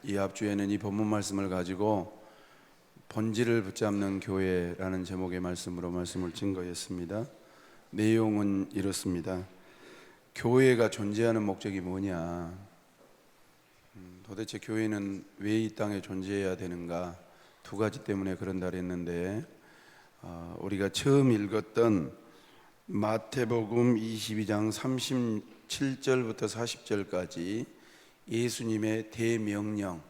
이 앞주에는 이 본문 말씀을 가지고 본질을 붙잡는 교회라는 제목의 말씀으로 말씀을 증거했습니다. 내용은 이렇습니다. 교회가 존재하는 목적이 뭐냐? 도대체 교회는 왜 이 땅에 존재해야 되는가? 두 가지 때문에 그런다 그랬는데, 우리가 처음 읽었던 마태복음 22장 37절부터 40절까지 예수님의 대명령,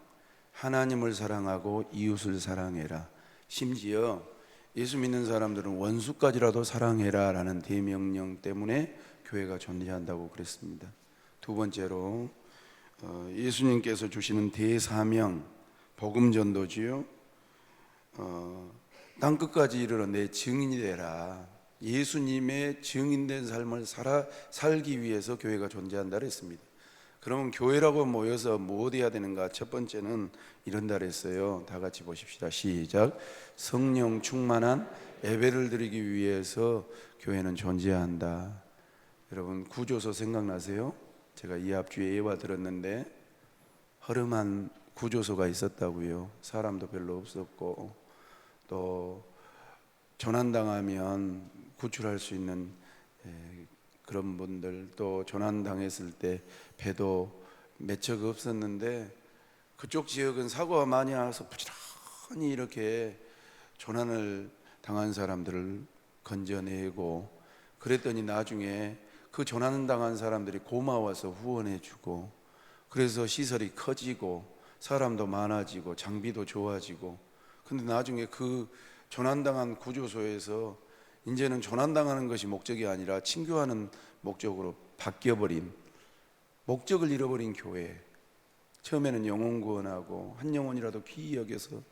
하나님을 사랑하고 이웃을 사랑해라, 심지어 예수 믿는 사람들은 원수까지라도 사랑해라 라는 대명령 때문에 교회가 존재한다고 그랬습니다. 두 번째로 예수님께서 주시는 대사명, 복음전도지요. 땅끝까지 이르러 내 증인이 되라. 예수님의 증인된 삶을 살기 위해서 교회가 존재한다 그랬습니다. 그러면 교회라고 모여서 뭐 해야 되는가? 첫 번째는 이런다 그랬어요. 다 같이 보십시다. 시작. 성령 충만한 예배를 드리기 위해서 교회는 존재한다. 여러분 구조서 생각나세요? 제가 이 앞주에 예화 들었는데 허름한 구조소가 있었다고요. 사람도 별로 없었고 또 조난당하면 구출할 수 있는 그런 분들, 또 조난당했을 때 배도 몇 척 없었는데 그쪽 지역은 사고가 많이 나서 부지런히 이렇게 조난을 당한 사람들을 건져내고, 그랬더니 나중에 그 조난당한 사람들이 고마워서 후원해주고, 그래서 시설이 커지고 사람도 많아지고 장비도 좋아지고. 근데 나중에 그 조난당한 구조소에서 이제는 조난당하는 것이 목적이 아니라 친교하는 목적으로 바뀌어버린, 목적을 잃어버린 교회. 처음에는 영혼 구원하고 한 영혼이라도 귀히 여겨서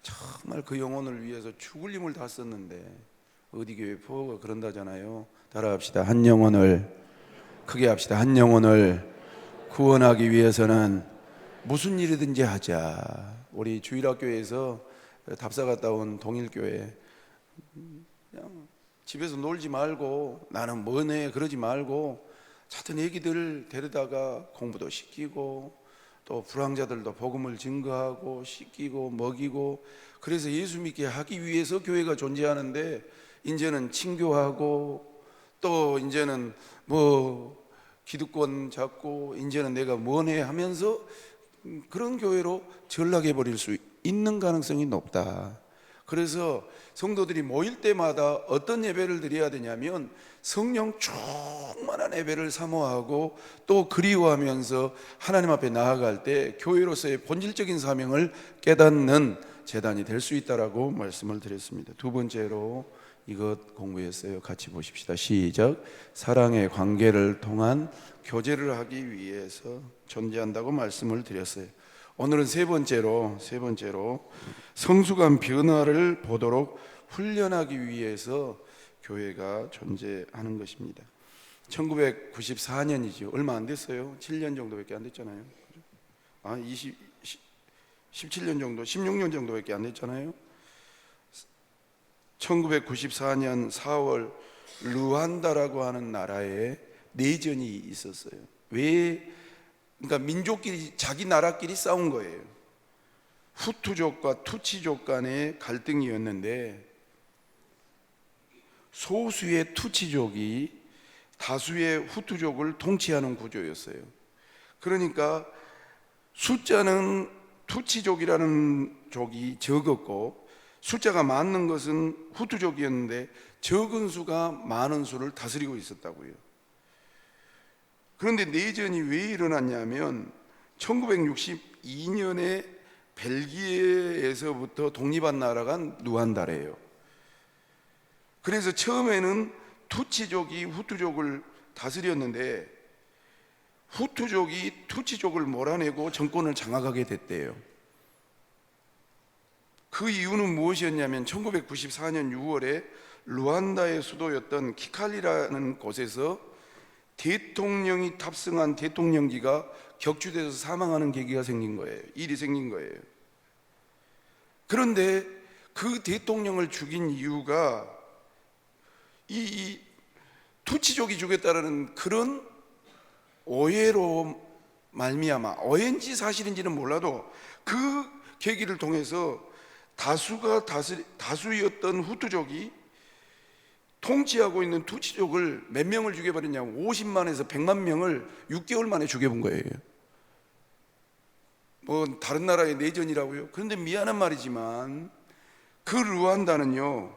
정말 그 영혼을 위해서 죽을 힘을 다 썼는데, 어디 교회 포가 그런다잖아요. 따라합시다. 한 영혼을, 크게 합시다. 한 영혼을 구원하기 위해서는 무슨 일이든지 하자. 우리 주일학교에서 답사 갔다 온 동일교회, 그냥 집에서 놀지 말고 나는 뭐네 그러지 말고 찾은 애기들 데려다가 공부도 시키고 또 불황자들도 복음을 증거하고 시키고 먹이고, 그래서 예수 믿게 하기 위해서 교회가 존재하는데, 이제는 친교하고 또 이제는 뭐 기득권 잡고 이제는 내가 뭐네 하면서 그런 교회로 전락해 버릴 수 있는 가능성이 높다. 그래서 성도들이 모일 때마다 어떤 예배를 드려야 되냐면 성령 충만한 예배를 사모하고 또 그리워하면서 하나님 앞에 나아갈 때 교회로서의 본질적인 사명을 깨닫는 제단이 될 수 있다라고 말씀을 드렸습니다. 두 번째로 이것 공부했어요. 같이 보십시다. 시작. 사랑의 관계를 통한 교제를 하기 위해서 존재한다고 말씀을 드렸어요. 오늘은 세 번째로 성숙한 변화를 보도록 훈련하기 위해서 교회가 존재하는 것입니다. 1994년이죠. 얼마 안 됐어요. 7년 정도밖에 안 됐잖아요. 17년 정도, 16년 정도밖에 안 됐잖아요. 1994년 4월 루안다라고 하는 나라에 내전이 있었어요. 그러니까 민족끼리, 자기 나라끼리 싸운 거예요. 후투족과 투치족 간의 갈등이었는데 소수의 투치족이 다수의 후투족을 통치하는 구조였어요. 그러니까 숫자는 투치족이라는 족이 적었고 숫자가 많은 것은 후투족이었는데 적은 수가 많은 수를 다스리고 있었다고요. 그런데 내전이 왜 일어났냐면 1962년에 벨기에에서부터 독립한 나라가 루안다래요. 그래서 처음에는 투치족이 후투족을 다스렸는데 후투족이 투치족을 몰아내고 정권을 장악하게 됐대요. 그 이유는 무엇이었냐면 1994년 6월에 루안다의 수도였던 키칼리라는 곳에서 대통령이 탑승한 대통령기가 격추돼서 사망하는 계기가 생긴 거예요. 일이 생긴 거예요. 그런데 그 대통령을 죽인 이유가 이 투치족이 죽였다는 그런 오해로 말미암아, 어인지 사실인지는 몰라도 그 계기를 통해서 다수였던 후투족이 통치하고 있는 투치족을 몇 명을 죽여버렸냐고 50만에서 100만 명을 6개월 만에 죽여본 거예요. 뭐 다른 나라의 내전이라고요? 그런데 미안한 말이지만 그 루안다는요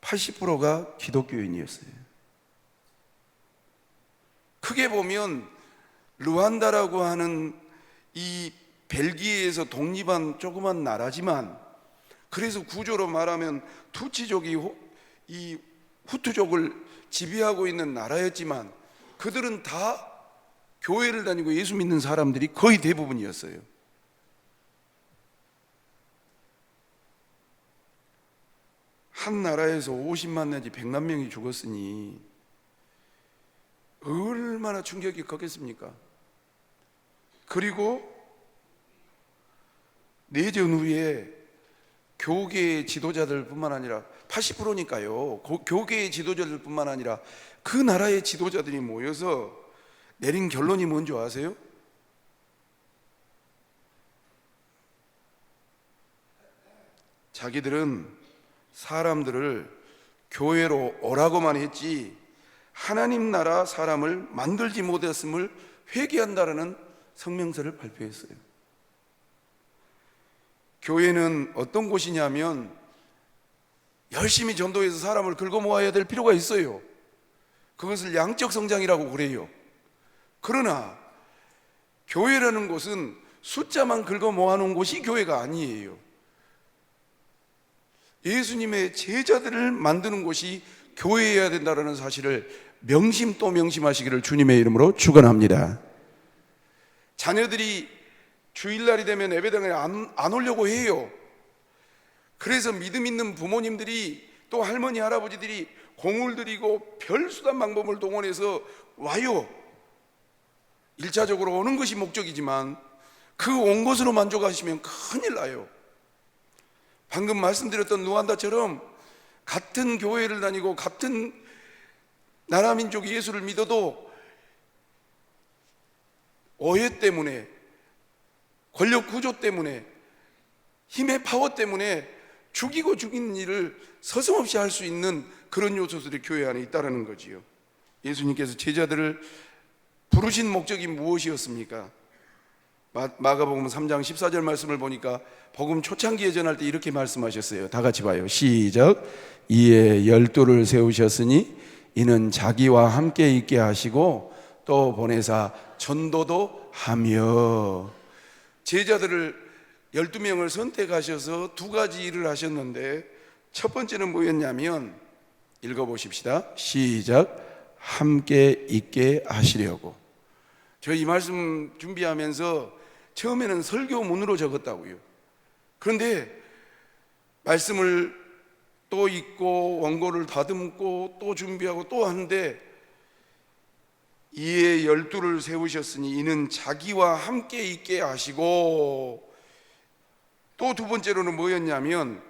80%가 기독교인이었어요. 크게 보면 루안다라고 하는 이 벨기에에서 독립한 조그만 나라지만, 그래서 구조로 말하면 투치족이 이 후투족을 지배하고 있는 나라였지만 그들은 다 교회를 다니고 예수 믿는 사람들이 거의 대부분이었어요. 한 나라에서 50만 내지 100만 명이 죽었으니 얼마나 충격이 컸겠습니까? 그리고 내전 후에 교계의 지도자들뿐만 아니라 80%니까요 교계의 지도자들뿐만 아니라 그 나라의 지도자들이 모여서 내린 결론이 뭔지 아세요? 자기들은 사람들을 교회로 오라고만 했지 하나님 나라 사람을 만들지 못했음을 회개한다라는 성명서를 발표했어요. 교회는 어떤 곳이냐면 열심히 전도해서 사람을 긁어 모아야 될 필요가 있어요. 그것을 양적 성장이라고 그래요. 그러나 교회라는 곳은 숫자만 긁어 모아놓은 곳이 교회가 아니에요. 예수님의 제자들을 만드는 곳이 교회여야 된다는 사실을 명심 또 명심하시기를 주님의 이름으로 축원합니다. 자녀들이 주일날이 되면 예배당에 안 오려고 해요. 그래서 믿음 있는 부모님들이 또 할머니 할아버지들이 공을 들이고 별수단 방법을 동원해서 와요. 1차적으로 오는 것이 목적이지만 그 온 것으로 만족하시면 큰일 나요. 방금 말씀드렸던 루안다처럼 같은 교회를 다니고 같은 나라 민족 예수를 믿어도 오해 때문에, 권력 구조 때문에, 힘의 파워 때문에 죽이고 죽이는 일을 서슴없이 할 수 있는 그런 요소들이 교회 안에 있다는 거지요. 예수님께서 제자들을 부르신 목적이 무엇이었습니까? 마가복음 3장 14절 말씀을 보니까 복음 초창기에 전할 때 이렇게 말씀하셨어요. 다 같이 봐요. 시작. 이에 12를 세우셨으니 이는 자기와 함께 있게 하시고 또 보내사 전도도 하며. 제자들을 12명을 선택하셔서 두 가지 일을 하셨는데 첫 번째는 뭐였냐면, 읽어보십시다. 시작. 함께 있게 하시려고. 저 이 말씀 준비하면서 처음에는 설교문으로 적었다고요. 그런데 말씀을 또 읽고 원고를 다듬고 또 준비하고 또 하는데, 이에 12를 세우셨으니 이는 자기와 함께 있게 하시고, 또 두 번째로는 뭐였냐면,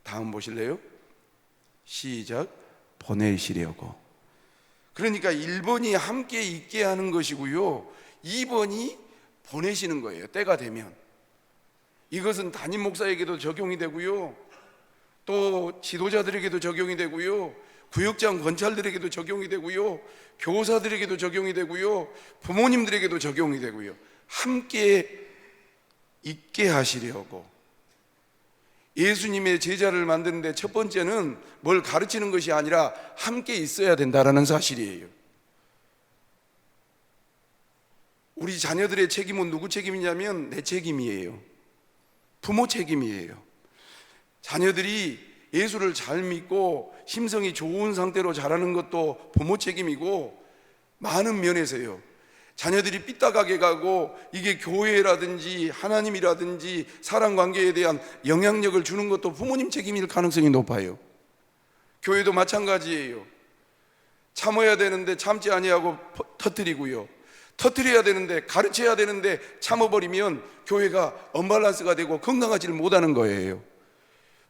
다음 보실래요? 시작. 보내시려고. 그러니까 1번이 함께 있게 하는 것이고요, 2번이 보내시는 거예요. 때가 되면. 이것은 담임 목사에게도 적용이 되고요, 또 지도자들에게도 적용이 되고요, 구역장 권찰들에게도 적용이 되고요, 교사들에게도 적용이 되고요, 부모님들에게도 적용이 되고요. 함께 있게 하시려고. 예수님의 제자를 만드는데 첫 번째는 뭘 가르치는 것이 아니라 함께 있어야 된다는 사실이에요. 우리 자녀들의 책임은 누구 책임이냐면 내 책임이에요. 부모 책임이에요. 자녀들이 예수를 잘 믿고 심성이 좋은 상태로 자라는 것도 부모 책임이고, 많은 면에서요, 자녀들이 삐딱하게 가고 이게 교회라든지 하나님이라든지 사랑관계에 대한 영향력을 주는 것도 부모님 책임일 가능성이 높아요. 교회도 마찬가지예요. 참아야 되는데 참지 아니하고 터뜨리고요, 터뜨려야 되는데 가르쳐야 되는데 참아버리면 교회가 언밸런스가 되고 건강하지를 못하는 거예요.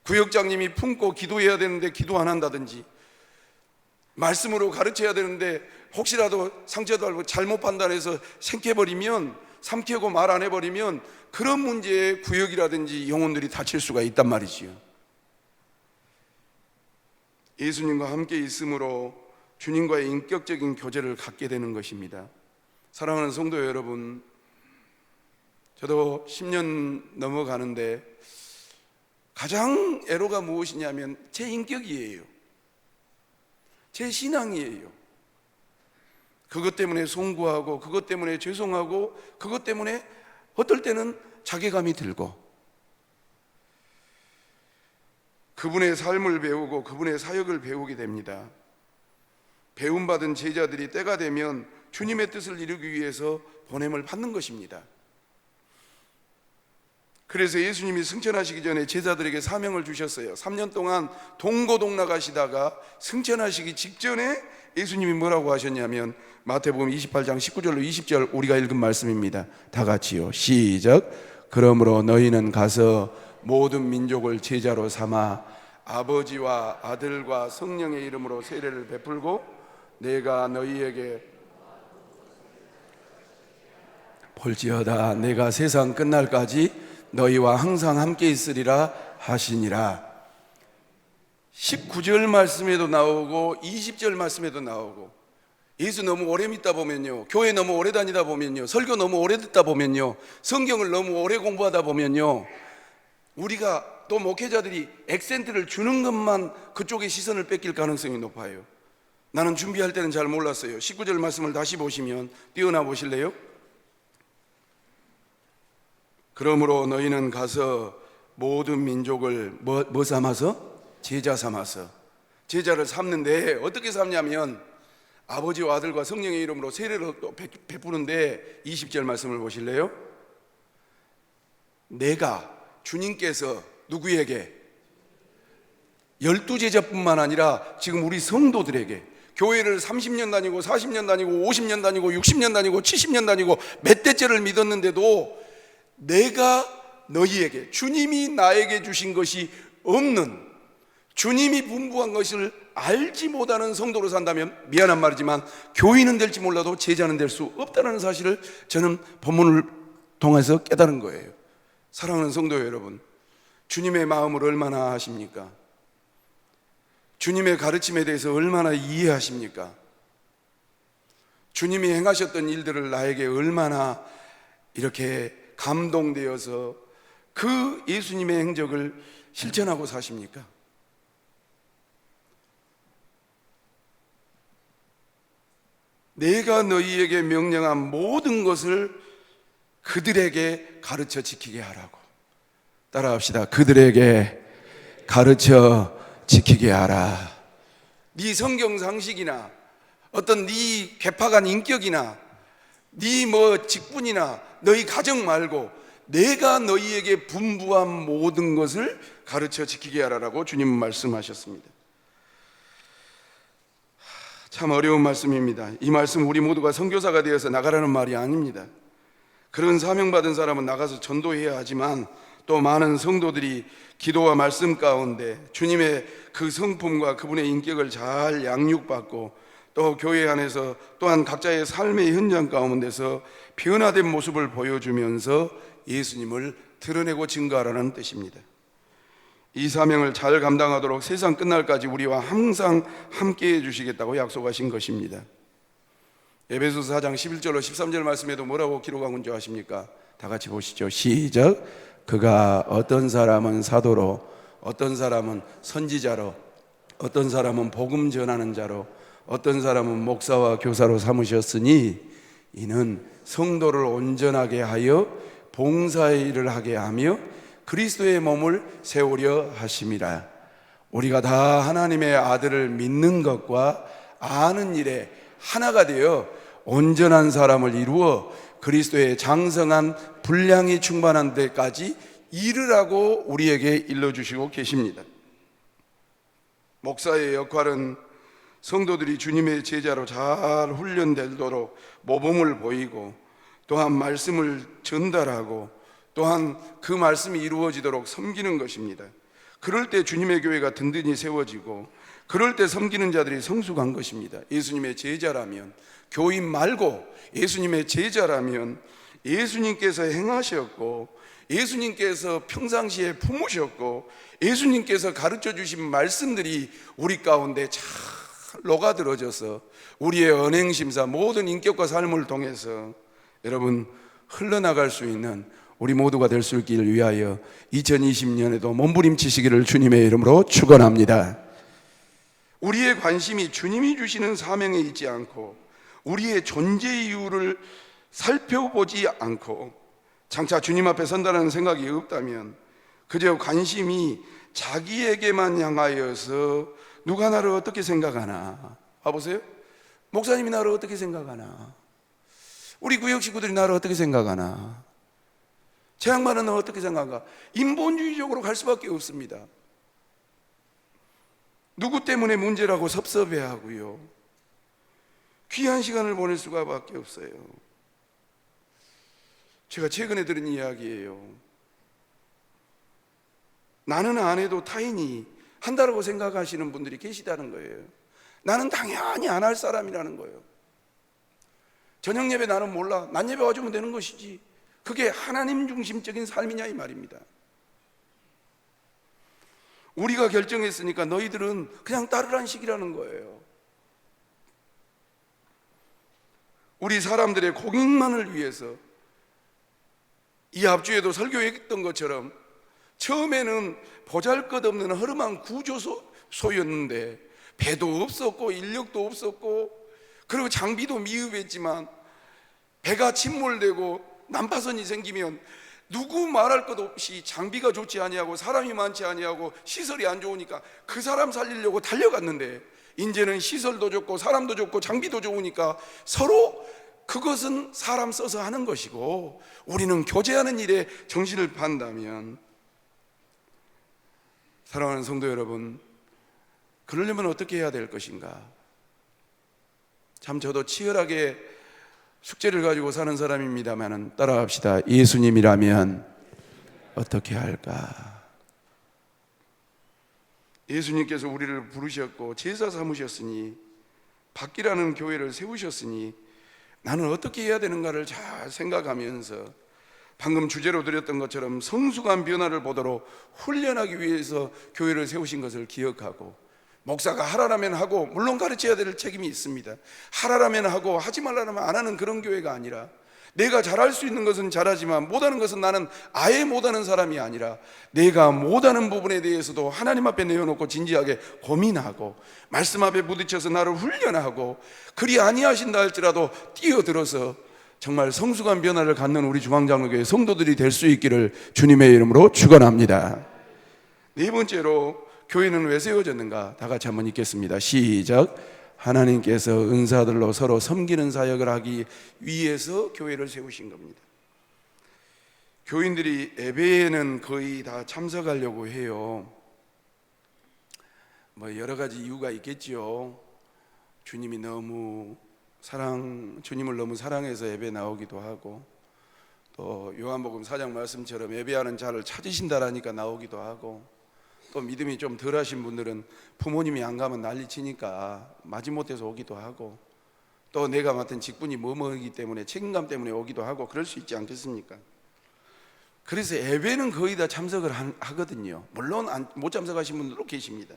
구역장님이 품고 기도해야 되는데 기도 안 한다든지, 말씀으로 가르쳐야 되는데 혹시라도 상처도 알고 잘못 판단해서 삼켜버리면, 삼키고 말 안 해버리면 그런 문제에 구역이라든지 영혼들이 다칠 수가 있단 말이지요. 예수님과 함께 있음으로 주님과의 인격적인 교제를 갖게 되는 것입니다. 사랑하는 성도 여러분, 저도 10년 넘어가는데 가장 애로가 무엇이냐면 제 인격이에요. 제 신앙이에요. 그것 때문에 송구하고, 그것 때문에 죄송하고, 그것 때문에 어떨 때는 자괴감이 들고, 그분의 삶을 배우고 그분의 사역을 배우게 됩니다. 배움받은 제자들이 때가 되면 주님의 뜻을 이루기 위해서 보냄을 받는 것입니다. 그래서 예수님이 승천하시기 전에 제자들에게 사명을 주셨어요. 3년 동안 동고동락하시다가 승천하시기 직전에 예수님이 뭐라고 하셨냐면, 마태복음 28장 19절로 20절 우리가 읽은 말씀입니다. 다 같이요, 시작. 그러므로 너희는 가서 모든 민족을 제자로 삼아 아버지와 아들과 성령의 이름으로 세례를 베풀고 내가 너희에게 볼지어다 내가 세상 끝날까지 너희와 항상 함께 있으리라 하시니라. 19절 말씀에도 나오고 20절 말씀에도 나오고, 예수 너무 오래 믿다 보면요, 교회 너무 오래 다니다 보면요, 설교 너무 오래 듣다 보면요, 성경을 너무 오래 공부하다 보면요, 우리가 또 목회자들이 액센트를 주는 것만 그쪽에 시선을 뺏길 가능성이 높아요. 나는 준비할 때는 잘 몰랐어요. 19절 말씀을 다시 보시면, 띄어나 보실래요? 그러므로 너희는 가서 모든 민족을 뭐 삼아서? 제자 삼아서. 제자를 삼는데 어떻게 삼냐면 아버지와 아들과 성령의 이름으로 세례를 또 베푸는데, 20절 말씀을 보실래요? 내가, 주님께서 누구에게? 12제자뿐만 아니라 지금 우리 성도들에게, 교회를 30년 다니고 40년 다니고 50년 다니고 60년 다니고 70년 다니고 몇 대째를 믿었는데도 내가 너희에게, 주님이 나에게 주신 것이 없는, 주님이 분부한 것을 알지 못하는 성도로 산다면, 미안한 말이지만 교인은 될지 몰라도 제자는 될 수 없다는 사실을 저는 본문을 통해서 깨달은 거예요. 사랑하는 성도 여러분, 주님의 마음을 얼마나 아십니까? 주님의 가르침에 대해서 얼마나 이해하십니까? 주님이 행하셨던 일들을 나에게 얼마나 이렇게 감동되어서 그 예수님의 행적을 실천하고 사십니까? 내가 너희에게 명령한 모든 것을 그들에게 가르쳐 지키게 하라고. 따라합시다. 그들에게 가르쳐 지키게 하라. 네 성경 상식이나 어떤 네 개파간 인격이나 네 뭐 직분이나 너희 가정 말고 내가 너희에게 분부한 모든 것을 가르쳐 지키게 하라라고 주님은 말씀하셨습니다. 참 어려운 말씀입니다. 이 말씀 우리 모두가 선교사가 되어서 나가라는 말이 아닙니다. 그런 사명받은 사람은 나가서 전도해야 하지만, 또 많은 성도들이 기도와 말씀 가운데 주님의 그 성품과 그분의 인격을 잘 양육받고, 또 교회 안에서 또한 각자의 삶의 현장 가운데서 변화된 모습을 보여주면서 예수님을 드러내고 증거하라는 뜻입니다. 이 사명을 잘 감당하도록 세상 끝날까지 우리와 항상 함께 해주시겠다고 약속하신 것입니다. 에베소서 4장 11절로 13절 말씀에도 뭐라고 기록하고 있는 줄 아십니까? 다 같이 보시죠. 시작. 그가 어떤 사람은 사도로, 어떤 사람은 선지자로, 어떤 사람은 복음 전하는 자로, 어떤 사람은 목사와 교사로 삼으셨으니 이는 성도를 온전하게 하여 봉사의 일을 하게 하며 그리스도의 몸을 세우려 하심이라. 우리가 다 하나님의 아들을 믿는 것과 아는 일에 하나가 되어 온전한 사람을 이루어 그리스도의 장성한 분량이 충만한 데까지 이르라고 우리에게 일러주시고 계십니다. 목사의 역할은 성도들이 주님의 제자로 잘 훈련되도록 모범을 보이고, 또한 말씀을 전달하고, 또한 그 말씀이 이루어지도록 섬기는 것입니다. 그럴 때 주님의 교회가 든든히 세워지고, 그럴 때 섬기는 자들이 성숙한 것입니다. 예수님의 제자라면, 교인 말고 예수님의 제자라면 예수님께서 행하셨고 예수님께서 평상시에 품으셨고 예수님께서 가르쳐 주신 말씀들이 우리 가운데 잘 녹아들어져서 우리의 언행심사 모든 인격과 삶을 통해서 여러분 흘러나갈 수 있는 우리 모두가 될 수 있기를 위하여 2020년에도 몸부림치시기를 주님의 이름으로 축원합니다. 우리의 관심이 주님이 주시는 사명에 있지 않고 우리의 존재 이유를 살펴보지 않고 장차 주님 앞에 선다는 생각이 없다면 그저 관심이 자기에게만 향하여서 누가 나를 어떻게 생각하나, 봐보세요. 목사님이 나를 어떻게 생각하나, 우리 구역 식구들이 나를 어떻게 생각하나, 제 양반은 어떻게 생각하나, 인본주의적으로 갈 수밖에 없습니다. 누구 때문에 문제라고 섭섭해하고요, 귀한 시간을 보낼 수가 밖에 없어요. 제가 최근에 들은 이야기예요. 나는 안 해도 타인이 한다고 생각하시는 분들이 계시다는 거예요. 나는 당연히 안 할 사람이라는 거예요. 저녁 예배 나는 몰라, 낮 예배 와주면 되는 것이지, 그게 하나님 중심적인 삶이냐 이 말입니다. 우리가 결정했으니까 너희들은 그냥 따르란 식이라는 거예요. 우리 사람들의 공익만을 위해서 이 앞주에도 설교했던 것처럼 처음에는 보잘것없는 허름한 구조소였는데 배도 없었고 인력도 없었고 그리고 장비도 미흡했지만 배가 침몰되고 난파선이 생기면 누구 말할 것 없이 장비가 좋지 아니하고 사람이 많지 아니하고 시설이 안 좋으니까 그 사람 살리려고 달려갔는데 이제는 시설도 좋고 사람도 좋고 장비도 좋으니까 서로 그것은 사람 써서 하는 것이고 우리는 교제하는 일에 정신을 판다면, 사랑하는 성도 여러분, 그러려면 어떻게 해야 될 것인가? 참 저도 치열하게 숙제를 가지고 사는 사람입니다만 따라합시다. 예수님이라면 어떻게 할까? 예수님께서 우리를 부르셨고 제사 삼으셨으니, 박기라는 교회를 세우셨으니 나는 어떻게 해야 되는가를 잘 생각하면서 방금 주제로 드렸던 것처럼 성숙한 변화를 보도록 훈련하기 위해서 교회를 세우신 것을 기억하고, 목사가 하라면 하고 물론 가르쳐야 될 책임이 있습니다. 하라면 하고 하지 말라면 안 하는 그런 교회가 아니라, 내가 잘할 수 있는 것은 잘하지만 못하는 것은 나는 아예 못하는 사람이 아니라 내가 못하는 부분에 대해서도 하나님 앞에 내어놓고 진지하게 고민하고 말씀 앞에 부딪혀서 나를 훈련하고, 그리 아니하신다 할지라도 뛰어들어서 정말 성숙한 변화를 갖는 우리 중앙장로교회 성도들이 될 수 있기를 주님의 이름으로 축원합니다. 네 번째로 교회는 왜 세워졌는가? 다 같이 한번 읽겠습니다. 시작. 하나님께서 은사들로 서로 섬기는 사역을 하기 위해서 교회를 세우신 겁니다. 교인들이 예배에는 거의 다 참석하려고 해요. 뭐 여러 가지 이유가 있겠죠. 주님을 너무 사랑해서 예배 나오기도 하고, 또 요한복음 4장 말씀처럼 예배하는 자를 찾으신다라니까 나오기도 하고, 또 믿음이 좀 덜하신 분들은 부모님이 안 가면 난리치니까 마지못해서 오기도 하고, 또 내가 맡은 직분이 뭐뭐이기 때문에 책임감 때문에 오기도 하고, 그럴 수 있지 않겠습니까? 그래서 예배는 거의 다 참석을 하거든요. 물론 못 참석하신 분들도 계십니다.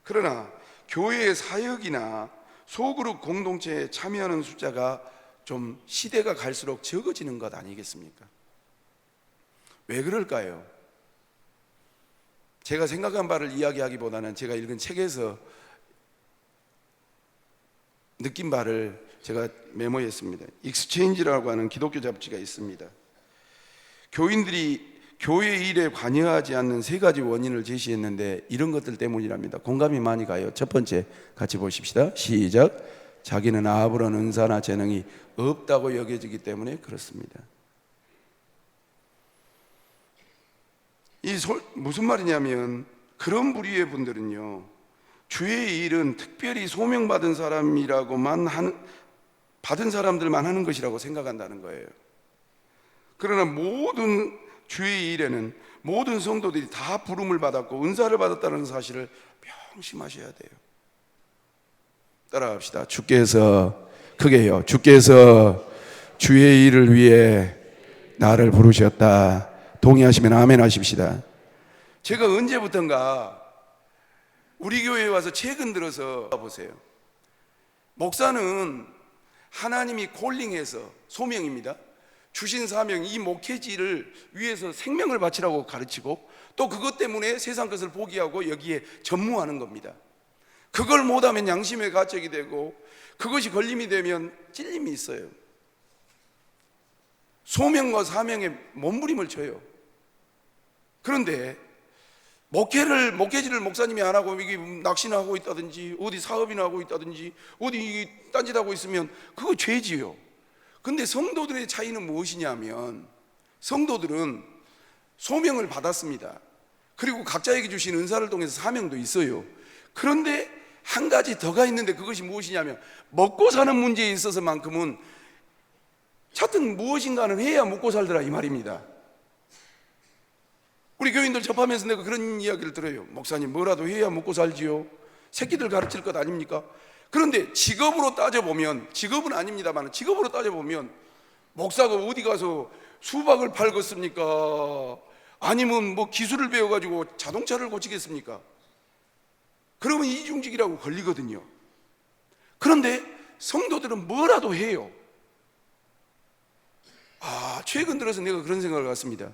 그러나 교회의 사역이나 소그룹 공동체에 참여하는 숫자가 좀 시대가 갈수록 적어지는 것 아니겠습니까? 왜 그럴까요? 제가 생각한 바를 이야기하기보다는 제가 읽은 책에서 느낀 바를 제가 메모했습니다. 익스체인지라고 하는 기독교 잡지가 있습니다. 교인들이 교회 일에 관여하지 않는 세 가지 원인을 제시했는데 이런 것들 때문이랍니다. 공감이 많이 가요. 첫 번째 같이 보십시다. 시작. 자기는 아무런 은사나 재능이 없다고 여겨지기 때문에 그렇습니다. 무슨 말이냐면, 그런 부류의 분들은요, 주의 일은 특별히 소명받은 받은 사람들만 하는 것이라고 생각한다는 거예요. 그러나 모든 주의 일에는 모든 성도들이 다 부름을 받았고 은사를 받았다는 사실을 방심하셔야 돼요. 따라합시다. 주께서, 크게 해요. 주께서 주의 일을 위해 나를 부르셨다. 동의하시면 아멘 하십시다. 제가 언제부턴가 우리 교회에 와서 최근 들어서 보세요. 목사는 하나님이 콜링해서 소명입니다. 주신 사명, 이 목회지를 위해서 생명을 바치라고 가르치고 또 그것 때문에 세상 것을 포기하고 여기에 전무하는 겁니다. 그걸 못하면 양심의 가책이 되고 그것이 걸림이 되면 찔림이 있어요. 소명과 사명에 몸부림을 쳐요. 그런데 목회지를 목사님이 안 하고 이게 낚시나 하고 있다든지 어디 사업이나 하고 있다든지 어디 딴짓하고 있으면 그거 죄지요. 근데 성도들의 차이는 무엇이냐면 성도들은 소명을 받았습니다. 그리고 각자에게 주신 은사를 통해서 사명도 있어요. 그런데 한 가지 더가 있는데 그것이 무엇이냐면 먹고 사는 문제에 있어서만큼은 차등 무엇인가는 해야 먹고 살더라 이 말입니다. 우리 교인들 접하면서 내가 그런 이야기를 들어요. 목사님 뭐라도 해야 먹고 살지요. 새끼들 가르칠 것 아닙니까? 그런데 직업으로 따져보면, 직업은 아닙니다만 직업으로 따져보면 목사가 어디 가서 수박을 팔겠습니까? 아니면 뭐 기술을 배워가지고 자동차를 고치겠습니까? 그러면 이중직이라고 걸리거든요. 그런데 성도들은 뭐라도 해요. 최근 들어서 내가 그런 생각을 갖습니다.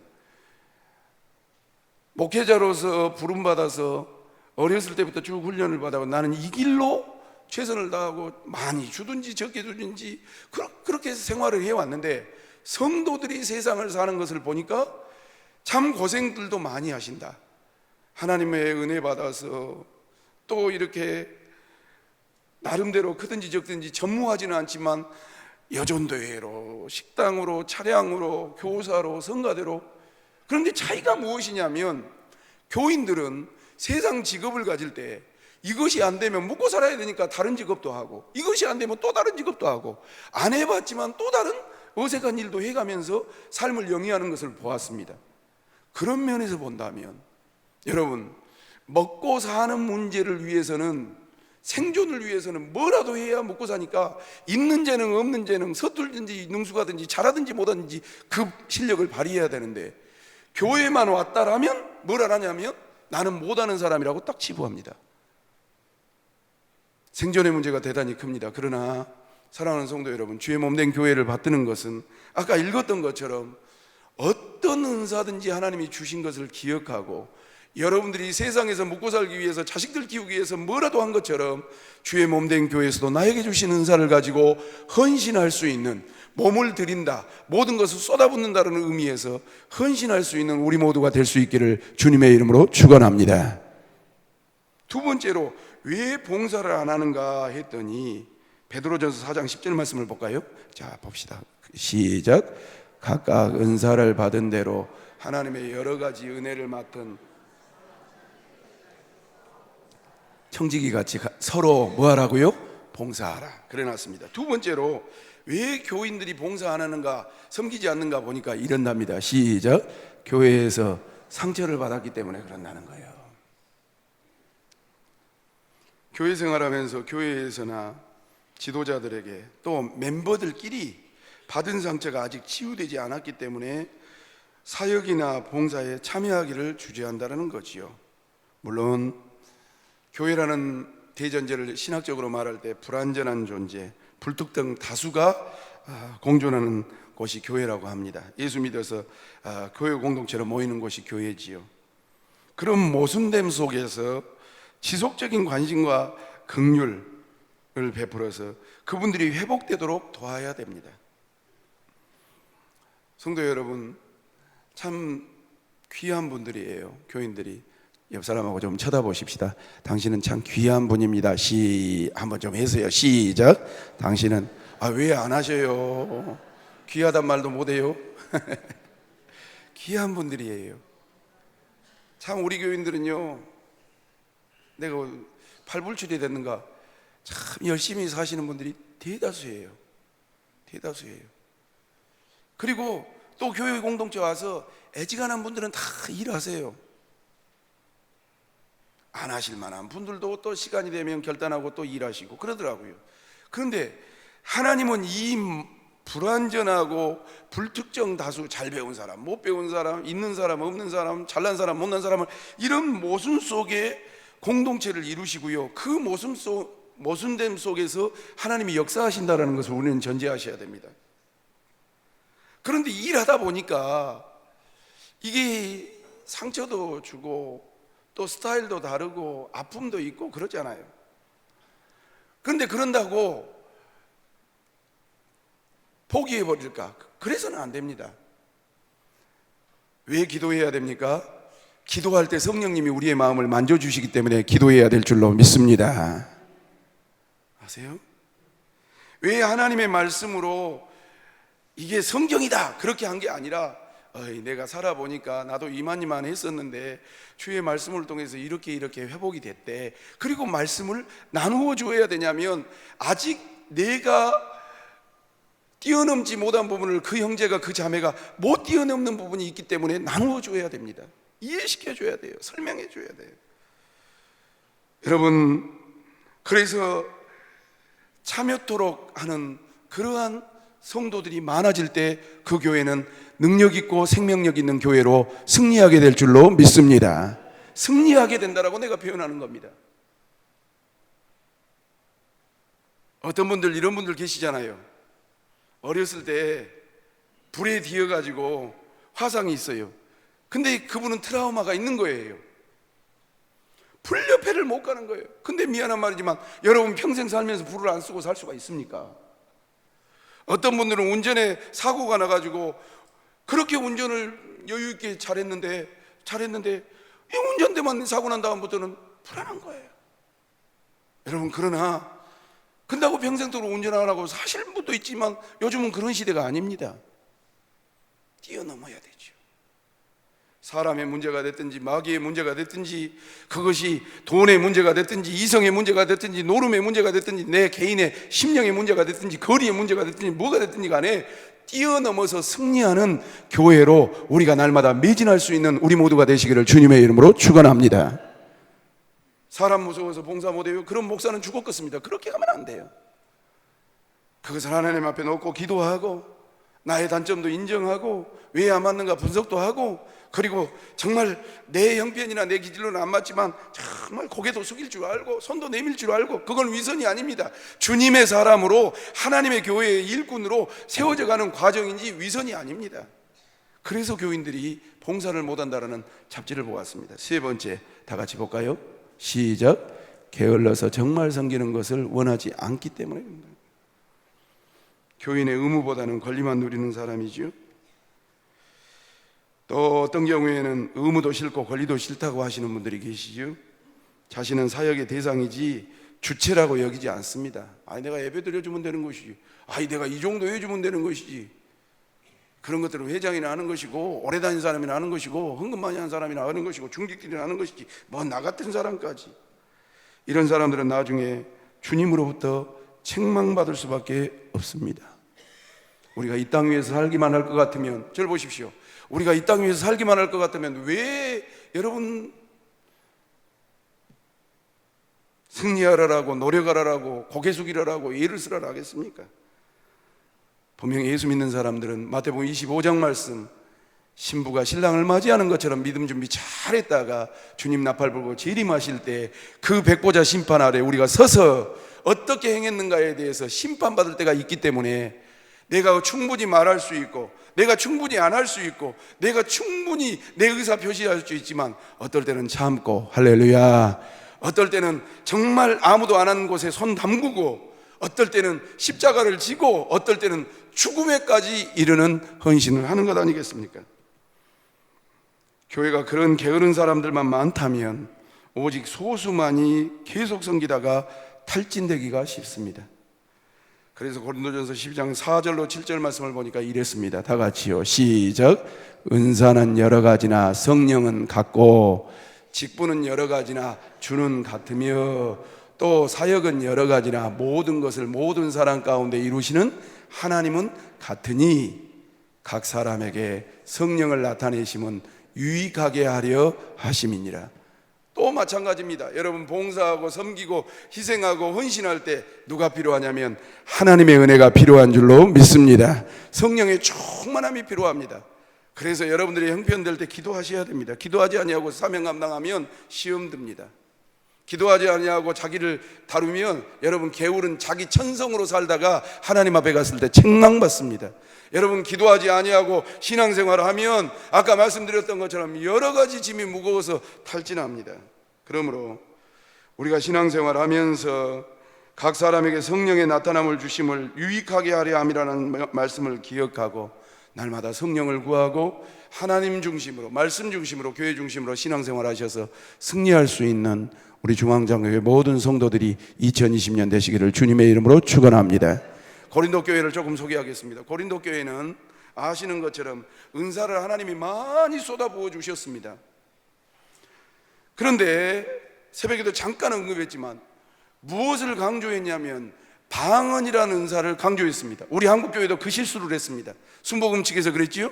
목회자로서 부름받아서 어렸을 때부터 쭉 훈련을 받아고 나는 이 길로 최선을 다하고 많이 주든지 적게 주든지 그렇게 해서 생활을 해왔는데 성도들이 세상을 사는 것을 보니까 참 고생들도 많이 하신다. 하나님의 은혜 받아서 또 이렇게 나름대로 크든지 적든지 전무하지는 않지만 여전도회로, 식당으로, 차량으로, 교사로, 성가대로. 그런데 차이가 무엇이냐면 교인들은 세상 직업을 가질 때 이것이 안 되면 먹고 살아야 되니까 다른 직업도 하고 이것이 안 되면 또 다른 직업도 하고 안 해봤지만 또 다른 어색한 일도 해가면서 삶을 영위하는 것을 보았습니다. 그런 면에서 본다면 여러분 먹고 사는 문제를 위해서는 생존을 위해서는 뭐라도 해야 먹고 사니까 있는 재능 없는 재능 서툴든지 능수가든지 잘하든지 못하든지 그 실력을 발휘해야 되는데 교회만 왔다라면 뭘 하냐면 나는 못하는 사람이라고 딱 치부합니다. 생존의 문제가 대단히 큽니다. 그러나 사랑하는 성도 여러분, 주의 몸된 교회를 받드는 것은 아까 읽었던 것처럼 어떤 은사든지 하나님이 주신 것을 기억하고 여러분들이 세상에서 먹고 살기 위해서 자식들 키우기 위해서 뭐라도 한 것처럼 주의 몸된 교회에서도 나에게 주신 은사를 가지고 헌신할 수 있는, 몸을 드린다, 모든 것을 쏟아붓는다는 의미에서 헌신할 수 있는 우리 모두가 될 수 있기를 주님의 이름으로 축원합니다. 두 번째로 왜 봉사를 안 하는가 했더니 베드로전서 4장 10절 말씀을 볼까요? 자 봅시다. 시작. 각각 은사를 받은 대로 하나님의 여러 가지 은혜를 맡은 청지기 같이 서로 뭐 하라고요? 봉사하라. 그래 놨습니다. 두 번째로 왜 교인들이 봉사 안 하는가, 섬기지 않는가 보니까 이런답니다. 시작. 교회에서 상처를 받았기 때문에 그런다는 거예요. 교회 생활하면서 교회에서나 지도자들에게 또 멤버들끼리 받은 상처가 아직 치유되지 않았기 때문에 사역이나 봉사에 참여하기를 주저한다는 거지요. 물론 교회라는 대전제를 신학적으로 말할 때 불완전한 존재, 불특등 다수가 공존하는 곳이 교회라고 합니다. 예수 믿어서 교회 공동체로 모이는 곳이 교회지요. 그런 모순됨 속에서 지속적인 관심과 긍휼을 베풀어서 그분들이 회복되도록 도와야 됩니다. 성도 여러분, 참 귀한 분들이에요. 교인들이. 옆 사람하고 좀 쳐다보십시다. 당신은 참 귀한 분입니다. 한번 좀 해서요. 시작. 당신은 왜 안 하셔요? 귀하단 말도 못해요. 귀한 분들이에요. 참 우리 교인들은요, 내가 팔불출이 됐는가, 참 열심히 사시는 분들이 대다수예요. 대다수예요. 그리고 또 교회 공동체 와서 애지간한 분들은 다 일하세요. 안 하실 만한 분들도 또 시간이 되면 결단하고 또 일하시고 그러더라고요. 그런데 하나님은 이 불완전하고 불특정 다수, 잘 배운 사람, 못 배운 사람, 있는 사람, 없는 사람, 잘난 사람, 못난 사람을 이런 모순 속에 공동체를 이루시고요, 그 모순됨 속에서 하나님이 역사하신다는 것을 우리는 전제하셔야 됩니다. 그런데 일하다 보니까 이게 상처도 주고 또 스타일도 다르고 아픔도 있고 그러잖아요. 그런데 그런다고 포기해버릴까? 그래서는 안 됩니다. 왜 기도해야 됩니까? 기도할 때 성령님이 우리의 마음을 만져주시기 때문에 기도해야 될 줄로 믿습니다. 아세요? 왜 하나님의 말씀으로 이게 성경이다 그렇게 한 게 아니라 내가 살아보니까 나도 이만이만 했었는데 주의 말씀을 통해서 이렇게 회복이 됐대. 그리고 말씀을 나누어 줘야 되냐면 아직 내가 뛰어넘지 못한 부분을 그 형제가 그 자매가 못 뛰어넘는 부분이 있기 때문에 나누어 줘야 됩니다. 이해시켜 줘야 돼요. 설명해 줘야 돼요. 여러분, 그래서 참여토록 하는 그러한 성도들이 많아질 때 그 교회는 능력 있고 생명력 있는 교회로 승리하게 될 줄로 믿습니다. 승리하게 된다라고 내가 표현하는 겁니다. 어떤 분들, 이런 분들 계시잖아요. 어렸을 때 불에 뒤어가지고 화상이 있어요. 근데 그분은 트라우마가 있는 거예요. 불 옆에를 못 가는 거예요. 근데 미안한 말이지만 여러분 평생 살면서 불을 안 쓰고 살 수가 있습니까? 어떤 분들은 운전에 사고가 나가지고 그렇게 운전을 여유 있게 잘했는데 이 운전대만 사고 난 다음부터는 불안한 거예요. 여러분, 그러나 근다고 평생도록 운전하라고 사실 분도 있지만 요즘은 그런 시대가 아닙니다. 뛰어넘어야 되죠. 사람의 문제가 됐든지 마귀의 문제가 됐든지 그것이 돈의 문제가 됐든지 이성의 문제가 됐든지 노름의 문제가 됐든지 내 개인의 심령의 문제가 됐든지 거리의 문제가 됐든지 뭐가 됐든지 간에 뛰어넘어서 승리하는 교회로 우리가 날마다 매진할 수 있는 우리 모두가 되시기를 주님의 이름으로 축원합니다. 사람 무서워서 봉사 못해요. 그런 목사는 죽었겠습니다. 그렇게 가면 안 돼요. 그것을 하나님 앞에 놓고 기도하고 나의 단점도 인정하고 왜 안 맞는가 분석도 하고, 그리고 정말 내 형편이나 내 기질로는 안 맞지만 정말 고개도 숙일 줄 알고 손도 내밀 줄 알고, 그건 위선이 아닙니다. 주님의 사람으로 하나님의 교회의 일꾼으로 세워져 가는 과정인지 위선이 아닙니다. 그래서 교인들이 봉사를 못한다라는 잡지를 보았습니다. 세 번째, 다 같이 볼까요? 시작. 게을러서 정말 섬기는 것을 원하지 않기 때문입니다. 교인의 의무보다는 권리만 누리는 사람이죠. 또 어떤 경우에는 의무도 싫고 권리도 싫다고 하시는 분들이 계시죠. 자신은 사역의 대상이지 주체라고 여기지 않습니다. 내가 예배 드려주면 되는 것이지, 내가 이 정도 해주면 되는 것이지, 그런 것들은 회장이나 하는 것이고 오래 다닌 사람이나 하는 것이고 헌금 많이 한 사람이나 하는 것이고 중직들이나 하는 것이지 뭐 나 같은 사람까지. 이런 사람들은 나중에 주님으로부터 책망받을 수밖에 없습니다. 우리가 이 땅 위에서 살기만 할 것 같으면, 저를 보십시오. 우리가 이 땅 위에서 살기만 할 것 같으면 왜 여러분 승리하라라고 노력하라라고 고개 숙이라라고 예를 쓰라라 하겠습니까? 분명히 예수 믿는 사람들은 마태복음 25장 말씀, 신부가 신랑을 맞이하는 것처럼 믿음 준비 잘했다가 주님 나팔 불고 재림하실 때 그 백보자 심판 아래 우리가 서서 어떻게 행했는가에 대해서 심판받을 때가 있기 때문에 내가 충분히 말할 수 있고 내가 충분히 안 할 수 있고 내가 충분히 내 의사 표시할 수 있지만 어떨 때는 참고, 할렐루야, 어떨 때는 정말 아무도 안 하는 곳에 손 담그고, 어떨 때는 십자가를 지고, 어떨 때는 죽음에까지 이르는 헌신을 하는 것 아니겠습니까? 교회가 그런 게으른 사람들만 많다면 오직 소수만이 계속 섬기다가 탈진되기가 쉽습니다. 그래서 고린도전서 12장 4절로 7절 말씀을 보니까 이랬습니다. 다 같이요. 시작. 은사는 여러 가지나 성령은 같고 직분은 여러 가지나 주는 같으며 또 사역은 여러 가지나 모든 것을 모든 사람 가운데 이루시는 하나님은 같으니 각 사람에게 성령을 나타내심은 유익하게 하려 하심이니라. 또 마찬가지입니다. 여러분 봉사하고 섬기고 희생하고 헌신할 때 누가 필요하냐면 하나님의 은혜가 필요한 줄로 믿습니다. 성령의 충만함이 필요합니다. 그래서 여러분들이 형편될 때 기도하셔야 됩니다. 기도하지 아니하고 사명 감당하면 시험 듭니다. 기도하지 아니하고 자기를 다루면 여러분 게으른 자기 천성으로 살다가 하나님 앞에 갔을 때 책망받습니다. 여러분 기도하지 아니하고 신앙생활을 하면 아까 말씀드렸던 것처럼 여러 가지 짐이 무거워서 탈진합니다. 그러므로 우리가 신앙생활을 하면서 각 사람에게 성령의 나타남을 주심을 유익하게 하려 함이라는 말씀을 기억하고 날마다 성령을 구하고 하나님 중심으로 말씀 중심으로 교회 중심으로 신앙생활 하셔서 승리할 수 있는 우리 중앙장로회 모든 성도들이 2020년 되시기를 주님의 이름으로 축원합니다. 고린도 교회를 조금 소개하겠습니다. 고린도 교회는 아시는 것처럼 은사를 하나님이 많이 쏟아부어 주셨습니다. 그런데 새벽에도 잠깐 언급했지만 무엇을 강조했냐면 방언이라는 은사를 강조했습니다. 우리 한국교회도 그 실수를 했습니다. 순복음 측에서 그랬지요.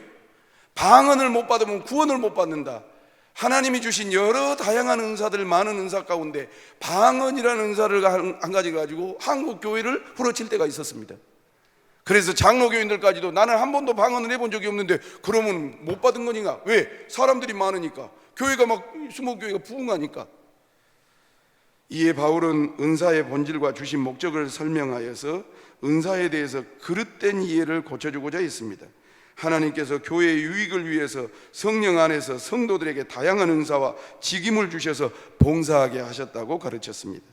방언을 못 받으면 구원을 못 받는다. 하나님이 주신 여러 다양한 은사들, 많은 은사 가운데 방언이라는 은사를 한 가지 가지고 한국 교회를 후려칠 때가 있었습니다. 그래서 장로교인들까지도 나는 한 번도 방언을 해본 적이 없는데 그러면 못 받은 거니까. 왜? 사람들이 많으니까, 교회가 막 수목교회가 부흥하니까. 이에 바울은 은사의 본질과 주신 목적을 설명하여서 은사에 대해서 그릇된 이해를 고쳐주고자 했습니다. 하나님께서 교회의 유익을 위해서 성령 안에서 성도들에게 다양한 은사와 직임을 주셔서 봉사하게 하셨다고 가르쳤습니다.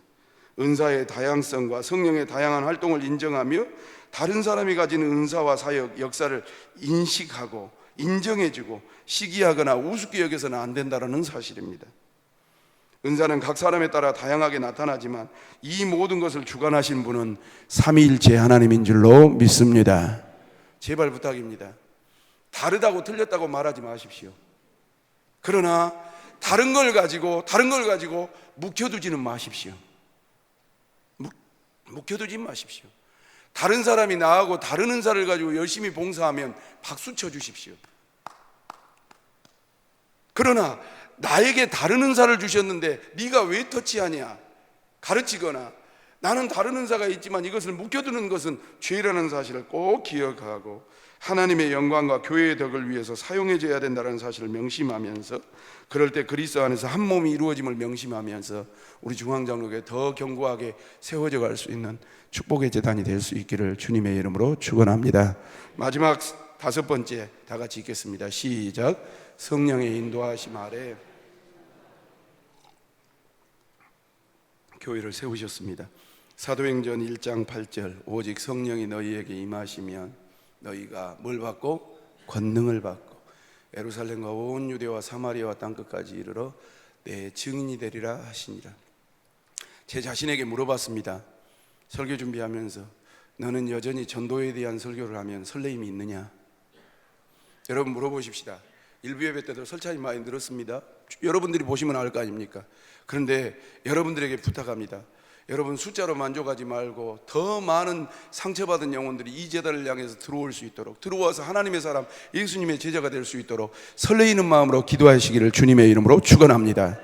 은사의 다양성과 성령의 다양한 활동을 인정하며 다른 사람이 가진 은사와 사역, 역사를 인식하고 인정해주고 시기하거나 우습게 여겨서는 안 된다는 사실입니다. 은사는 각 사람에 따라 다양하게 나타나지만 이 모든 것을 주관하신 분은 삼위일체 하나님인 줄로 믿습니다. 제발 부탁입니다. 다르다고 틀렸다고 말하지 마십시오. 그러나 다른 걸 가지고 묵혀두지는 마십시오. 묵혀두지 마십시오. 다른 사람이 나하고 다른 은사를 가지고 열심히 봉사하면 박수 쳐주십시오. 그러나 나에게 다른 은사를 주셨는데 네가 왜 터치하냐 가르치거나 나는 다른 은사가 있지만 이것을 묵혀두는 것은 죄라는 사실을 꼭 기억하고 하나님의 영광과 교회의 덕을 위해서 사용해줘야 된다는 사실을 명심하면서 그럴 때 그리스도 안에서 한 몸이 이루어짐을 명심하면서 우리 중앙장로교회 더 견고하게 세워져 갈 수 있는 축복의 재단이 될 수 있기를 주님의 이름으로 축원합니다. 마지막 5번째 다 같이 읽겠습니다. 시작. 성령의 인도하심 아래 교회를 세우셨습니다. 사도행전 1장 8절 오직 성령이 너희에게 임하시면 너희가 뭘 받고? 권능을 받고 예루살렘과 온 유대와 사마리아와 땅끝까지 이르러 내 증인이 되리라 하시니라. 제 자신에게 물어봤습니다. 설교 준비하면서 너는 여전히 전도에 대한 설교를 하면 설레임이 있느냐? 여러분 물어보십시다. 일부 예배 때도 설찬이 많이 늘었습니다. 여러분들이 보시면 알 거 아닙니까? 그런데 여러분들에게 부탁합니다. 여러분 숫자로 만족하지 말고 더 많은 상처받은 영혼들이 이 제단을 향해서 들어올 수 있도록, 들어와서 하나님의 사람 예수님의 제자가 될 수 있도록 설레이는 마음으로 기도하시기를 주님의 이름으로 축원합니다.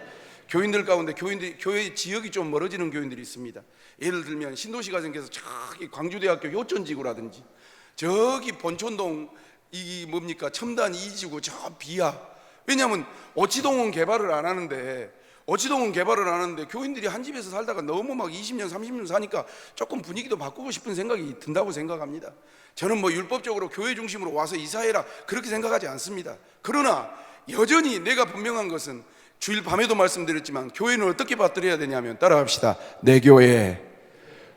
교인들 가운데 교회 지역이 좀 멀어지는 교인들이 있습니다. 예를 들면 신도시 가정께서 저기 광주대학교 요천지구라든지 저기 본촌동 이 뭡니까 첨단 2지구 저 비야. 왜냐하면 어치동은 개발을 안 하는데 교인들이 한 집에서 살다가 너무 막 20년 30년 사니까 조금 분위기도 바꾸고 싶은 생각이 든다고 생각합니다. 저는 뭐 율법적으로 교회 중심으로 와서 이사해라 그렇게 생각하지 않습니다. 그러나 여전히 내가 분명한 것은 주일 밤에도 말씀드렸지만 교회는 어떻게 받들어야 되냐면 따라합시다. 내 교회,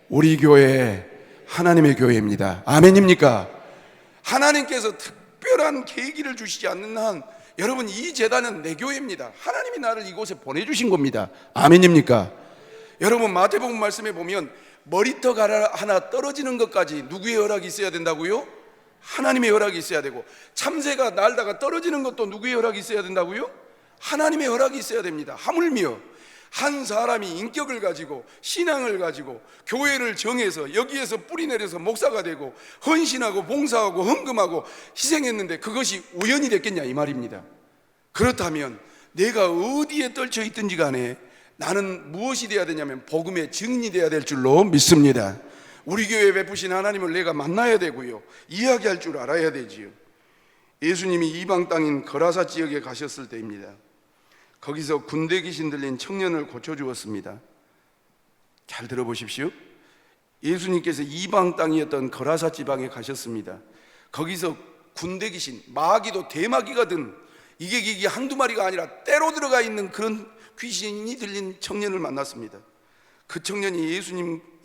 우리 교회, 하나님의 교회입니다. 아멘입니까? 하나님께서 특별한 계기를 주시지 않는 한 여러분 이 제단은 내 교회입니다. 하나님이 나를 이곳에 보내주신 겁니다. 아멘입니까? 여러분 마태복음 말씀에 보면 머리털 하나 떨어지는 것까지 누구의 허락이 있어야 된다고요? 하나님의 허락이 있어야 되고 참새가 날다가 떨어지는 것도 누구의 허락이 있어야 된다고요? 하나님의 허락이 있어야 됩니다. 하물며 한 사람이 인격을 가지고 신앙을 가지고 교회를 정해서 여기에서 뿌리 내려서 목사가 되고 헌신하고 봉사하고 헌금하고 희생했는데 그것이 우연이 됐겠냐 이 말입니다. 그렇다면 내가 어디에 떨쳐 있든지 간에 나는 무엇이 되어야 되냐면 복음의 증인이 되어야 될 줄로 믿습니다. 우리 교회에 베푸신 하나님을 내가 만나야 되고요, 이야기할 줄 알아야 되지요. 예수님이 이방 땅인 거라사 지역에 가셨을 때입니다. 거기서 군대 귀신 들린 청년을 고쳐주었습니다. 잘 들어보십시오. 예수님께서 이방 땅이었던 거라사 지방에 가셨습니다. 거기서 군대 귀신, 마귀도 대마귀거든, 이게 한두 마리가 아니라 때로 들어가 있는 그런 귀신이 들린 청년을 만났습니다. 그 청년이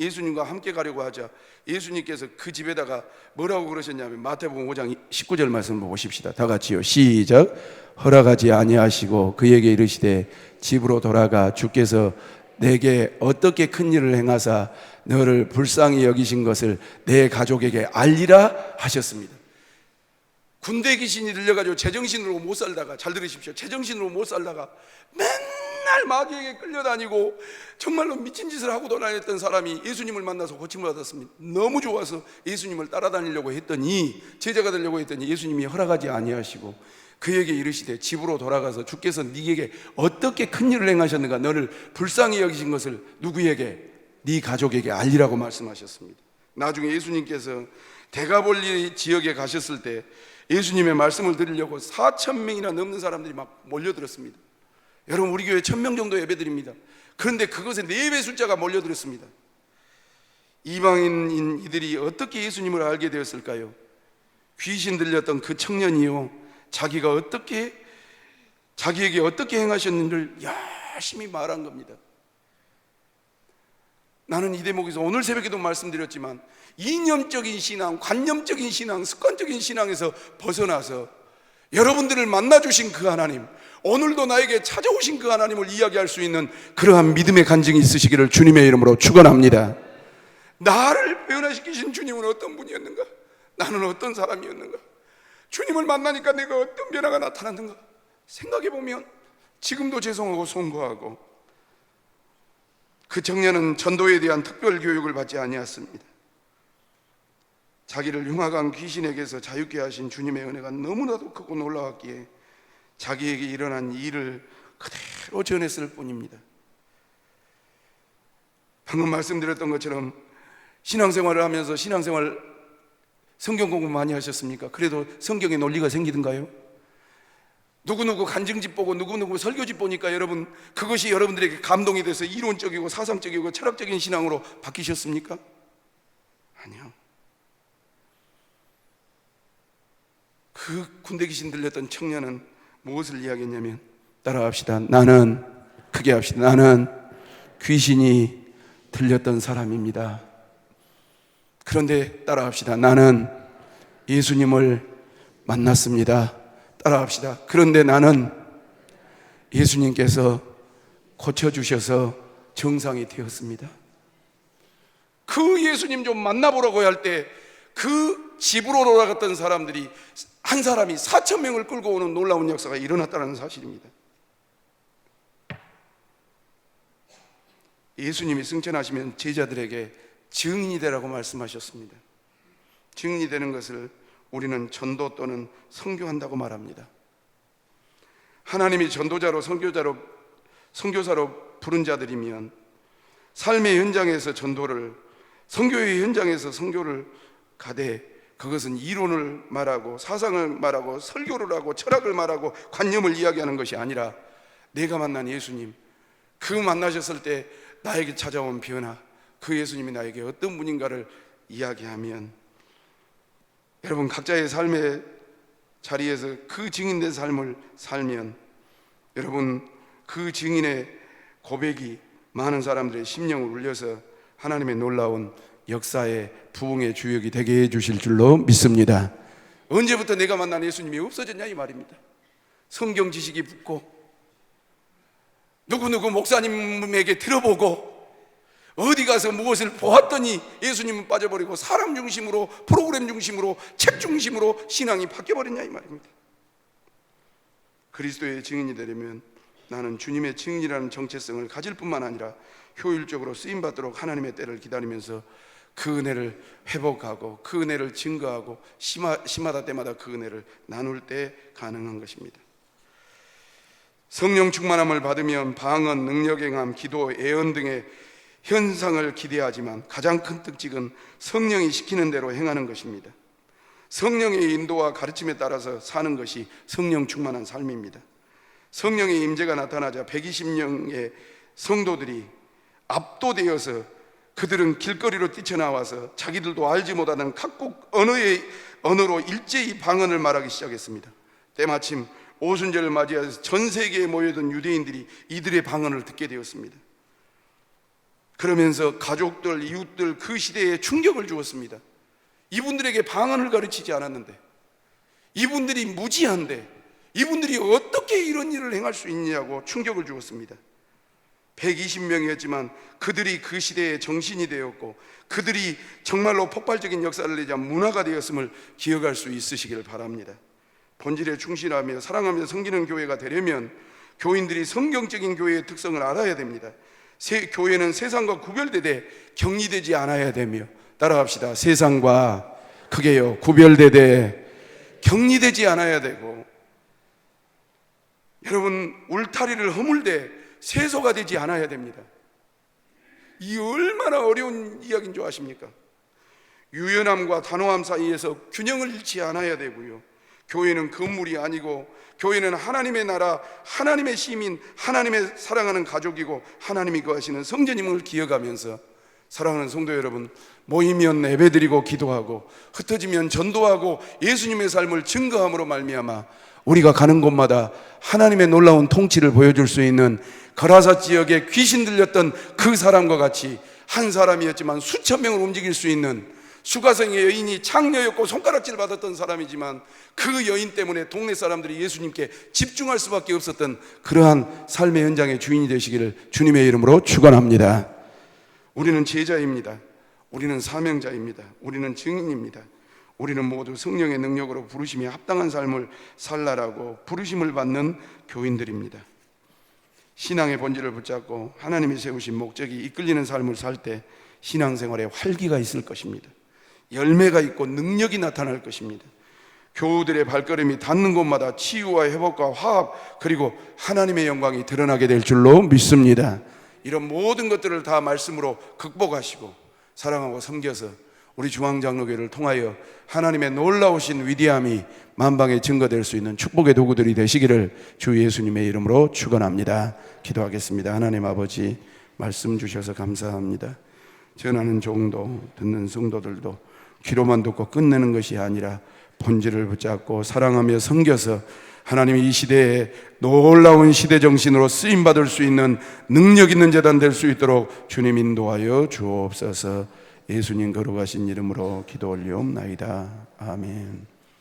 예수님과 함께 가려고 하자 예수님께서 그 집에다가 뭐라고 그러셨냐면, 마태복음 5장 19절 말씀 보십시다. 다 같이요. 시작. 허락하지 아니하시고 그에게 이르시되 집으로 돌아가 주께서 내게 어떻게 큰 일을 행하사 너를 불쌍히 여기신 것을 내 가족에게 알리라 하셨습니다. 군대 귀신이 들려가지고 제정신으로 못 살다가, 잘 들으십시오, 제정신으로 못 살다가 맨날 마귀에게 끌려다니고 정말로 미친 짓을 하고 돌아다녔던 사람이 예수님을 만나서 고침을 받았습니다. 너무 좋아서 예수님을 따라다니려고 했더니, 제자가 되려고 했더니 예수님이 허락하지 아니하시고 그에게 이르시되 집으로 돌아가서 주께서 네게 어떻게 큰 일을 행하셨는가, 너를 불쌍히 여기신 것을 누구에게? 네 가족에게 알리라고 말씀하셨습니다. 나중에 예수님께서 데가볼리 지역에 가셨을 때 예수님의 말씀을 들으려고 4,000명이나 넘는 사람들이 막 몰려들었습니다. 여러분, 우리 교회 1,000명 정도 예배드립니다. 그런데 그것의 4배 숫자가 몰려들었습니다. 이방인인 이들이 어떻게 예수님을 알게 되었을까요? 귀신 들렸던 그 청년이요, 자기에게 어떻게 행하셨는지를 열심히 말한 겁니다. 나는 이 대목에서 오늘 새벽에도 말씀드렸지만, 이념적인 신앙, 관념적인 신앙, 습관적인 신앙에서 벗어나서 여러분들을 만나주신 그 하나님, 오늘도 나에게 찾아오신 그 하나님을 이야기할 수 있는 그러한 믿음의 간증이 있으시기를 주님의 이름으로 축원합니다. 나를 변화시키신 주님은 어떤 분이었는가? 나는 어떤 사람이었는가? 주님을 만나니까 내가 어떤 변화가 나타났는가? 생각해보면 지금도 죄송하고 송구하고, 그 청년은 전도에 대한 특별 교육을 받지 아니했습니다. 자기를 흉악한 귀신에게서 자유케 하신 주님의 은혜가 너무나도 크고 놀라웠기에 자기에게 일어난 일을 그대로 전했을 뿐입니다. 방금 말씀드렸던 것처럼 신앙생활을 하면서 성경 공부 많이 하셨습니까? 그래도 성경에 논리가 생기던가요? 누구누구 간증집 보고 누구누구 설교집 보니까 여러분, 그것이 여러분들에게 감동이 돼서 이론적이고 사상적이고 철학적인 신앙으로 바뀌셨습니까? 아니요. 그 군대 귀신 들렸던 청년은 무엇을 이야기했냐면, 따라합시다. 크게 합시다. 나는 귀신이 들렸던 사람입니다. 그런데 따라합시다. 나는 예수님을 만났습니다. 따라합시다. 그런데 나는 예수님께서 고쳐주셔서 정상이 되었습니다. 그 예수님 좀 만나보라고 할 때 그 집으로 돌아갔던 사람들이, 한 사람이 4,000명을 끌고 오는 놀라운 역사가 일어났다는 사실입니다. 예수님이 승천하시면 제자들에게 증인이 되라고 말씀하셨습니다. 증인이 되는 것을 우리는 전도 또는 선교한다고 말합니다. 하나님이 전도자로 선교사로 부른 자들이면 삶의 현장에서 전도를, 선교의 현장에서 선교를 가되, 그것은 이론을 말하고 사상을 말하고 설교를 하고 철학을 말하고 관념을 이야기하는 것이 아니라, 내가 만난 예수님, 그 만나셨을 때 나에게 찾아온 변화, 그 예수님이 나에게 어떤 분인가를 이야기하면, 여러분 각자의 삶의 자리에서 그 증인된 삶을 살면, 여러분 그 증인의 고백이 많은 사람들의 심령을 울려서 하나님의 놀라운 역사의 부흥의 주역이 되게 해주실 줄로 믿습니다. 언제부터 내가 만난 예수님이 없어졌냐 이 말입니다. 성경 지식이 붙고 누구누구 목사님에게 들어보고 어디 가서 무엇을 보았더니 예수님은 빠져버리고 사람 중심으로, 프로그램 중심으로, 책 중심으로 신앙이 바뀌어버렸냐 이 말입니다. 그리스도의 증인이 되려면 나는 주님의 증인이라는 정체성을 가질 뿐만 아니라 효율적으로 쓰임받도록 하나님의 때를 기다리면서 그 은혜를 회복하고 그 은혜를 증거하고 심하다 때마다 그 은혜를 나눌 때 가능한 것입니다. 성령 충만함을 받으면 방언, 능력 행함, 기도, 예언 등의 현상을 기대하지만 가장 큰 특징은 성령이 시키는 대로 행하는 것입니다. 성령의 인도와 가르침에 따라서 사는 것이 성령 충만한 삶입니다. 성령의 임재가 나타나자 120명의 성도들이 압도되어서 그들은 길거리로 뛰쳐나와서 자기들도 알지 못하는 각국 언어로 일제히 방언을 말하기 시작했습니다. 때마침 오순절을 맞이해서 전 세계에 모여든 유대인들이 이들의 방언을 듣게 되었습니다. 그러면서 가족들, 이웃들 그 시대에 충격을 주었습니다. 이분들에게 방언을 가르치지 않았는데, 이분들이 무지한데 이분들이 어떻게 이런 일을 행할 수 있냐고 충격을 주었습니다. 120명이었지만 그들이 그 시대의 정신이 되었고 그들이 정말로 폭발적인 역사를 내자 문화가 되었음을 기억할 수 있으시기를 바랍니다. 본질에 충실하며 사랑하며 섬기는 교회가 되려면 교인들이 성경적인 교회의 특성을 알아야 됩니다. 교회는 세상과 구별되되 격리되지 않아야 되며, 따라합시다. 세상과 크게요, 구별되되 격리되지 않아야 되고, 여러분 울타리를 허물되 세소가 되지 않아야 됩니다. 이 얼마나 어려운 이야기인 줄 아십니까? 유연함과 단호함 사이에서 균형을 잃지 않아야 되고요, 교회는 건물이 아니고 교회는 하나님의 나라, 하나님의 시민, 하나님의 사랑하는 가족이고 하나님이 거하시는 성전임을 기억하면서, 사랑하는 성도 여러분, 모이면 예배드리고 기도하고 흩어지면 전도하고 예수님의 삶을 증거함으로 말미암아 우리가 가는 곳마다 하나님의 놀라운 통치를 보여줄 수 있는, 거라사 지역에 귀신 들렸던 그 사람과 같이 한 사람이었지만 수천 명을 움직일 수 있는, 수가성의 여인이 창녀였고 손가락질 받았던 사람이지만 그 여인 때문에 동네 사람들이 예수님께 집중할 수밖에 없었던 그러한 삶의 현장의 주인이 되시기를 주님의 이름으로 축원합니다. 우리는 제자입니다. 우리는 사명자입니다. 우리는 증인입니다. 우리는 모두 성령의 능력으로 부르심에 합당한 삶을 살라라고 부르심을 받는 교인들입니다. 신앙의 본질을 붙잡고 하나님이 세우신 목적이 이끌리는 삶을 살 때 신앙생활에 활기가 있을 것입니다. 열매가 있고 능력이 나타날 것입니다. 교우들의 발걸음이 닿는 곳마다 치유와 회복과 화합, 그리고 하나님의 영광이 드러나게 될 줄로 믿습니다. 이런 모든 것들을 다 말씀으로 극복하시고 사랑하고 섬겨서 우리 중앙장로교회를 통하여 하나님의 놀라우신 위대함이 만방에 증거될 수 있는 축복의 도구들이 되시기를 주 예수님의 이름으로 축원합니다. 기도하겠습니다. 하나님 아버지, 말씀 주셔서 감사합니다. 전하는 종도, 듣는 성도들도 귀로만 듣고 끝내는 것이 아니라 본질을 붙잡고 사랑하며 섬겨서 하나님이 이 시대에 놀라운 시대 정신으로 쓰임받을 수 있는 능력 있는 제단 될 수 있도록 주님 인도하여 주옵소서. 예수님 거룩하신 이름으로 기도 올리옵나이다. 아멘.